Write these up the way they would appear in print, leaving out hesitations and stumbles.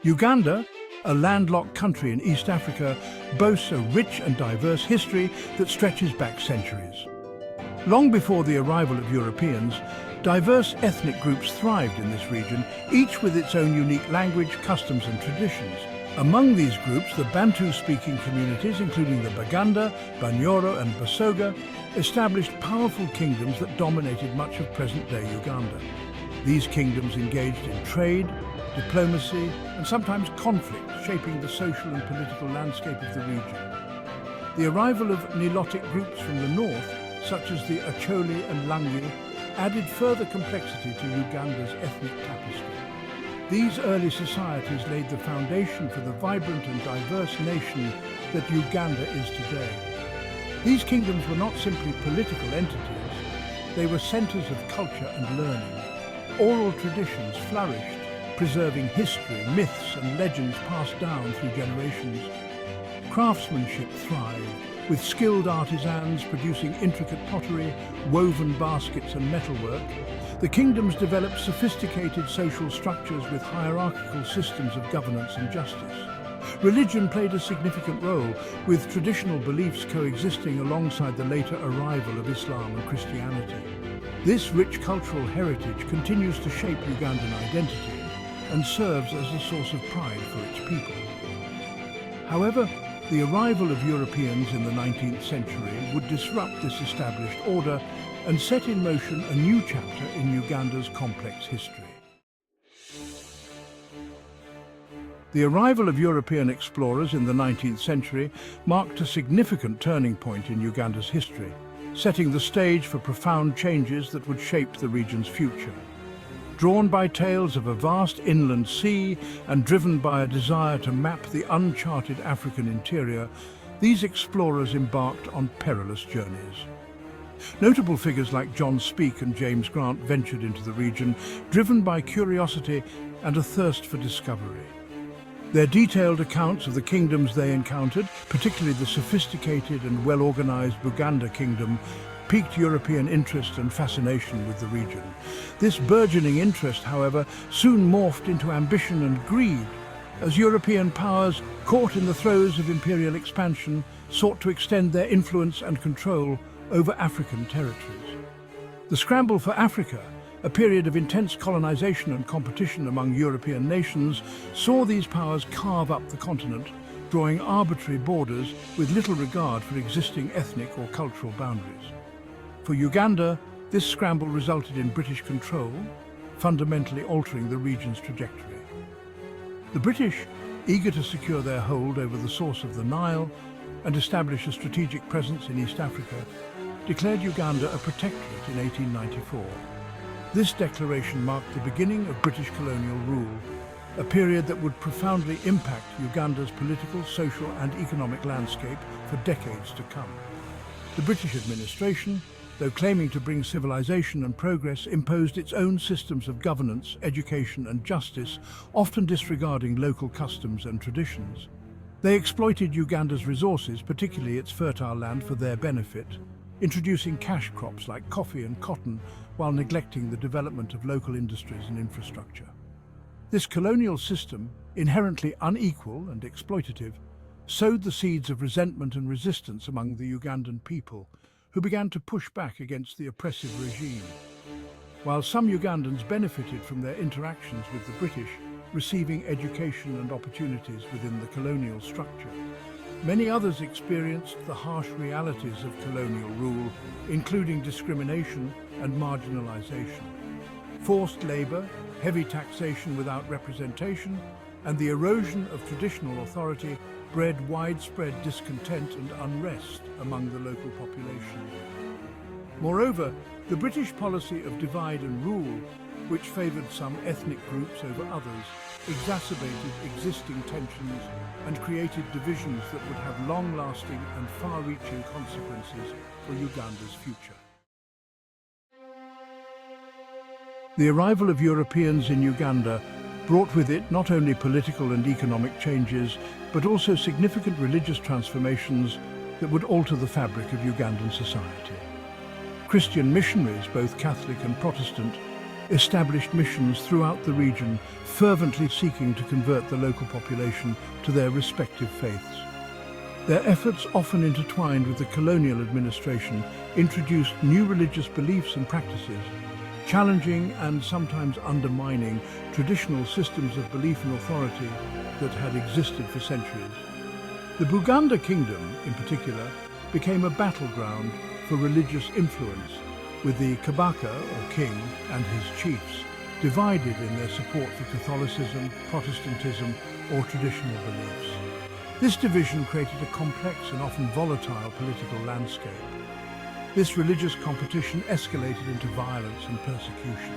Uganda, a landlocked country in East Africa, boasts a rich and diverse history that stretches back centuries. Long before the arrival of Europeans, diverse ethnic groups thrived in this region, each with its own unique language, customs and traditions. Among these groups, the Bantu-speaking communities, including the Baganda, Banyoro and Basoga, established powerful kingdoms that dominated much of present-day Uganda. These kingdoms engaged in trade, diplomacy and sometimes conflict, shaping the social and political landscape of the region. The arrival of Nilotic groups from the north, such as the Acholi and Langi, added further complexity to Uganda's ethnic tapestry. These early societies laid the foundation for the vibrant and diverse nation that Uganda is today. These kingdoms were not simply political entities, they were centers of culture and learning. Oral traditions flourished, preserving history, myths and legends passed down through generations. Craftsmanship thrived, with skilled artisans producing intricate pottery, woven baskets and metalwork. The kingdoms developed sophisticated social structures with hierarchical systems of governance and justice. Religion played a significant role, with traditional beliefs coexisting alongside the later arrival of Islam and Christianity. This rich cultural heritage continues to shape Ugandan identity and serves as a source of pride for its people. However, the arrival of Europeans in the 19th century would disrupt this established order and set in motion a new chapter in Uganda's complex history. The arrival of European explorers in the 19th century marked a significant turning point in Uganda's history, setting the stage for profound changes that would shape the region's future. Drawn by tales of a vast inland sea and driven by a desire to map the uncharted African interior, these explorers embarked on perilous journeys. Notable figures like John Speke and James Grant ventured into the region, driven by curiosity and a thirst for discovery. Their detailed accounts of the kingdoms they encountered, particularly the sophisticated and well-organized Buganda kingdom, piqued European interest and fascination with the region. This burgeoning interest, however, soon morphed into ambition and greed, as European powers, caught in the throes of imperial expansion, sought to extend their influence and control over African territories. The scramble for Africa, a period of intense colonization and competition among European nations, saw these powers carve up the continent, drawing arbitrary borders with little regard for existing ethnic or cultural boundaries. For Uganda, this scramble resulted in British control, fundamentally altering the region's trajectory. The British, eager to secure their hold over the source of the Nile and establish a strategic presence in East Africa, declared Uganda a protectorate in 1894. This declaration marked the beginning of British colonial rule, a period that would profoundly impact Uganda's political, social and economic landscape for decades to come. The British administration, though claiming to bring civilization and progress, imposed its own systems of governance, education and justice, often disregarding local customs and traditions. They exploited Uganda's resources, particularly its fertile land, for their benefit, introducing cash crops like coffee and cotton while neglecting the development of local industries and infrastructure. This colonial system, inherently unequal and exploitative, sowed the seeds of resentment and resistance among the Ugandan people, who began to push back against the oppressive regime. While some Ugandans benefited from their interactions with the British, receiving education and opportunities within the colonial structure, many others experienced the harsh realities of colonial rule, including discrimination and marginalization. Forced labor, heavy taxation without representation, and the erosion of traditional authority bred widespread discontent and unrest among the local population. Moreover, the British policy of divide and rule, which favoured some ethnic groups over others, exacerbated existing tensions and created divisions that would have long-lasting and far-reaching consequences for Uganda's future. The arrival of Europeans in Uganda brought with it not only political and economic changes, but also significant religious transformations that would alter the fabric of Ugandan society. Christian missionaries, both Catholic and Protestant, established missions throughout the region, fervently seeking to convert the local population to their respective faiths. Their efforts, often intertwined with the colonial administration, introduced new religious beliefs and practices, challenging and sometimes undermining traditional systems of belief and authority that had existed for centuries. The Buganda kingdom, in particular, became a battleground for religious influence, with the Kabaka, or king, and his chiefs divided in their support for Catholicism, Protestantism, or traditional beliefs. This division created a complex and often volatile political landscape. This religious competition escalated into violence and persecution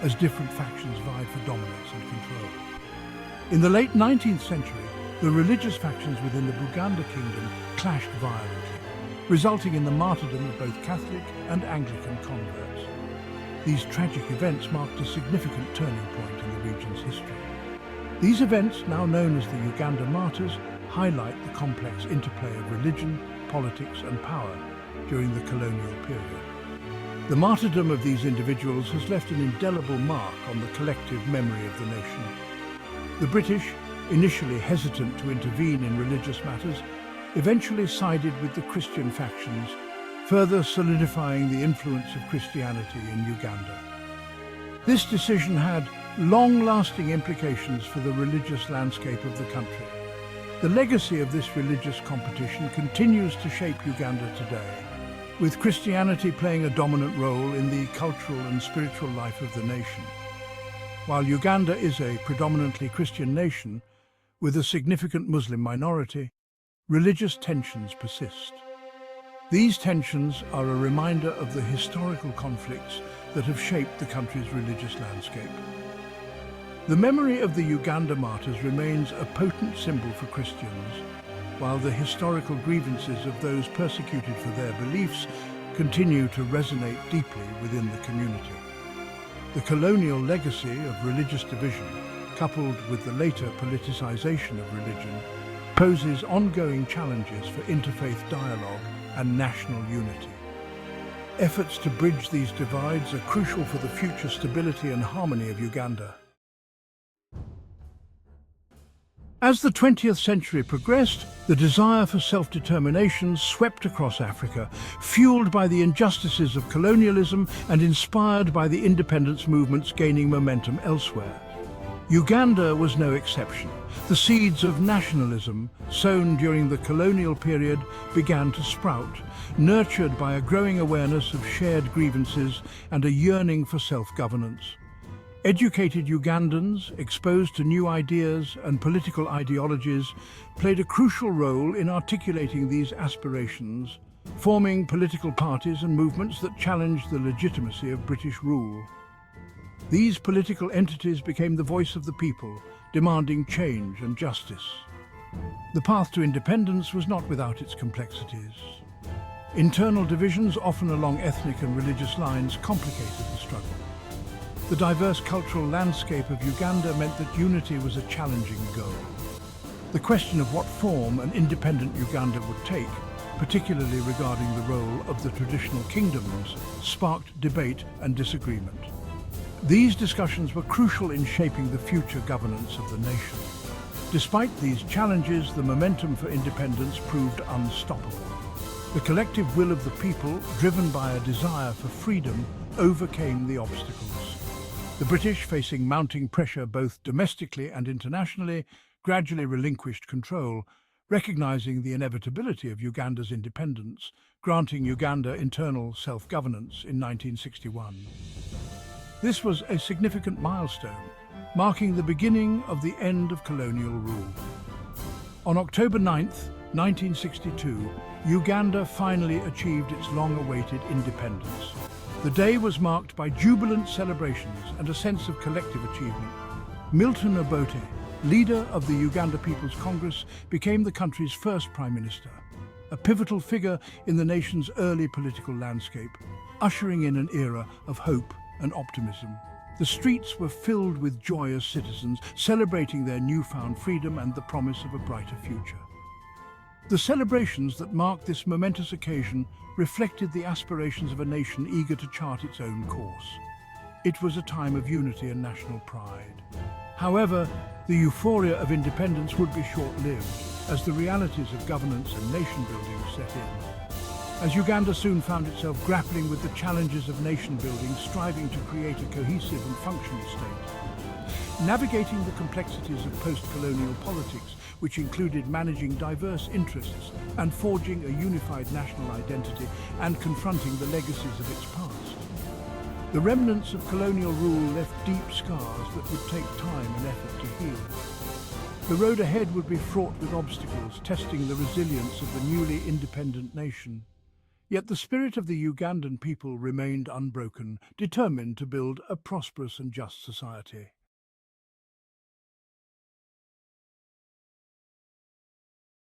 as different factions vied for dominance and control. In the late 19th century, the religious factions within the Buganda kingdom clashed violently, resulting in the martyrdom of both Catholic and Anglican converts. These tragic events marked a significant turning point in the region's history. These events, now known as the Uganda Martyrs, highlight the complex interplay of religion, politics and power during the colonial period. The martyrdom of these individuals has left an indelible mark on the collective memory of the nation. The British, initially hesitant to intervene in religious matters, eventually sided with the Christian factions, further solidifying the influence of Christianity in Uganda. This decision had long-lasting implications for the religious landscape of the country. The legacy of this religious competition continues to shape Uganda today, with Christianity playing a dominant role in the cultural and spiritual life of the nation. While Uganda is a predominantly Christian nation, with a significant Muslim minority, religious tensions persist. These tensions are a reminder of the historical conflicts that have shaped the country's religious landscape. The memory of the Uganda martyrs remains a potent symbol for Christians, while the historical grievances of those persecuted for their beliefs continue to resonate deeply within the community. The colonial legacy of religious division, coupled with the later politicization of religion, poses ongoing challenges for interfaith dialogue and national unity. Efforts to bridge these divides are crucial for the future stability and harmony of Uganda. As the 20th century progressed, the desire for self-determination swept across Africa, fueled by the injustices of colonialism and inspired by the independence movements gaining momentum elsewhere. Uganda was no exception. The seeds of nationalism, sown during the colonial period, began to sprout, nurtured by a growing awareness of shared grievances and a yearning for self-governance. Educated Ugandans, exposed to new ideas and political ideologies, played a crucial role in articulating these aspirations, forming political parties and movements that challenged the legitimacy of British rule. These political entities became the voice of the people, demanding change and justice. The path to independence was not without its complexities. Internal divisions, often along ethnic and religious lines, complicated the struggle. The diverse cultural landscape of Uganda meant that unity was a challenging goal. The question of what form an independent Uganda would take, particularly regarding the role of the traditional kingdoms, sparked debate and disagreement. These discussions were crucial in shaping the future governance of the nation. Despite these challenges, the momentum for independence proved unstoppable. The collective will of the people, driven by a desire for freedom, overcame the obstacles. The British, facing mounting pressure both domestically and internationally, gradually relinquished control, recognizing the inevitability of Uganda's independence, granting Uganda internal self-governance in 1961. This was a significant milestone, marking the beginning of the end of colonial rule. On October 9, 1962, Uganda finally achieved its long-awaited independence. The day was marked by jubilant celebrations and a sense of collective achievement. Milton Obote, leader of the Uganda People's Congress, became the country's first prime minister, a pivotal figure in the nation's early political landscape, ushering in an era of hope and optimism. The streets were filled with joyous citizens, celebrating their newfound freedom and the promise of a brighter future. The celebrations that marked this momentous occasion reflected the aspirations of a nation eager to chart its own course. It was a time of unity and national pride. However, the euphoria of independence would be short-lived, as the realities of governance and nation-building set in. As Uganda soon found itself grappling with the challenges of nation-building, striving to create a cohesive and functional state. Navigating the complexities of post-colonial politics, which included managing diverse interests and forging a unified national identity and confronting the legacies of its past. The remnants of colonial rule left deep scars that would take time and effort to heal. The road ahead would be fraught with obstacles, testing the resilience of the newly independent nation. Yet the spirit of the Ugandan people remained unbroken, determined to build a prosperous and just society.